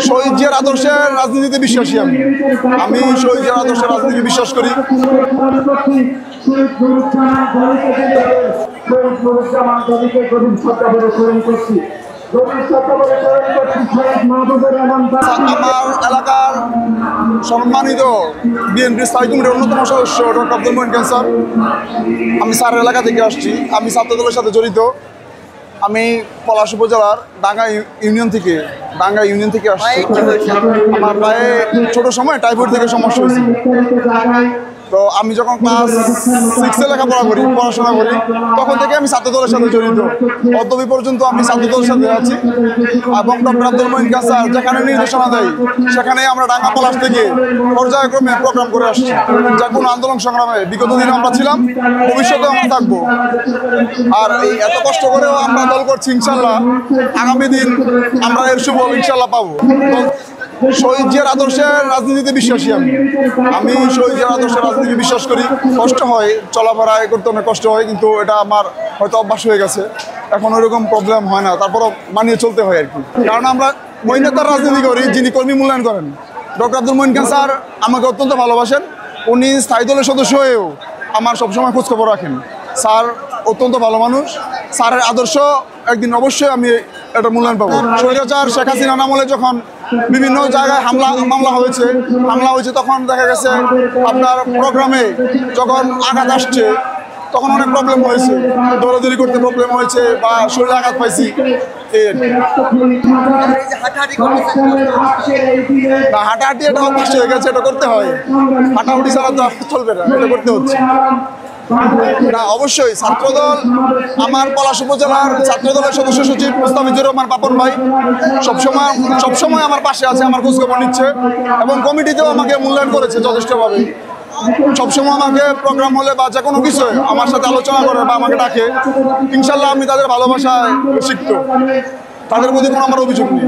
শহীদ জিয়ার আদর্শের রাজনীতিতে বিশ্বাসী। আমি শহীদ জিয়ার আদর্শের রাজনীতিতে বিশ্বাস করি। আমার এলাকার সম্মানিত বিএনপি স্থায়ী কমিটির অন্যতম সদস্য ডক্টর আব্দুল মঈন খান স্যার। আমি স্যারের এলাকা থেকে আসছি। আমি ছাত্রদলের সাথে জড়িত। আমি পলাশ উপজেলার ডাঙ্গা ইউনিয়ন থেকে আসছি। আমার প্রায় ছোট সময় টাইফয়েড থেকে সমস্যা হয়েছিল। তো আমি যখন ক্লাস 6-এ পড়াশোনা করি তখন থেকে আমি ছাত্রদলের সাথে জড়িত। অদ্যবধি পর্যন্ত আমি ছাত্রদলের সাথে আছি এবং ডক্টর আব্দুল মঈন খান স্যার যেখানে নির্দেশনা দেয় সেখানে আমরা ডাঙ্গা পলাশ থেকে পর্যায়ক্রমে প্রোগ্রাম করে আসছি। যে কোনো আন্দোলন সংগ্রামে বিগত দিনে আমরা ছিলাম, ভবিষ্যতেও আমরা থাকবো। আর এই এত কষ্ট করেও আমরা দল করছি, ইনশাল্লাহ আগামী দিন আমরা এর শুভ ইনশাল্লাহ পাবো। শহীদ জিয়ার আদর্শের রাজনীতিতে বিশ্বাসী। আমি শহীদ জিয়ার আদর্শের রাজনীতিতে বিশ্বাস করি। কষ্ট হয়, চলাফেরা করতে অনেক কষ্ট হয়, কিন্তু এটা আমার হয়তো অভ্যাস হয়ে গেছে। এখন ওইরকম প্রবলেম হয় না, তারপরও মানিয়ে চলতে হয় আর কি। কারণ আমরা মঈনের রাজনীতি করি যিনি কর্মী মূল্যায়ন করেন। ডক্টর আব্দুল মঈন খান স্যার আমাকে অত্যন্ত ভালোবাসেন। উনি স্থায়ী দলের সদস্য হয়েও আমার সবসময় খোঁজখবর রাখেন। স্যার অত্যন্ত ভালো মানুষ। স্যারের আদর্শ একদিন অবশ্যই আমি এটা মূল্যায়ন পাবো। স্বৈরাচার শেখ হাসিনার আমলে যখন বিভিন্ন জায়গায় মামলা হয়েছে তখন দেখা গেছে আপনার প্রোগ্রামে যখন আঘাত আসছে তখন অনেক প্রবলেম হয়েছে, দৌড়াদৌড়ি করতে প্রবলেম হয়েছে বা শরীরে আঘাত পাইছি। হাঁটাহাঁটি এটা অভ্যাস হয়ে গেছে, এটা করতে হয়। হাঁটাহাঁটি ছাড়া তো চলবে না, এটা করতে হচ্ছে। না, অবশ্যই ছাত্রদল, আমার পলাশ উপজেলার ছাত্রদলের সদস্য সচিব মুস্তাফিজুর রহমান পাপন ভাই সবসময় আমার পাশে আছে, আমার খোঁজখবর নিচ্ছে এবং কমিটিতেও আমাকে মূল্যায়ন করেছে যথেষ্টভাবে। সবসময় আমাকে প্রোগ্রাম হলে বা যে কোনো কিছু আমার সাথে আলোচনা করে বা আমাকে ডাকে। ইনশাল্লাহ আমি তাদের ভালোবাসায় শিখত, তাদের প্রতি কোনো আমার অভিযোগ নেই।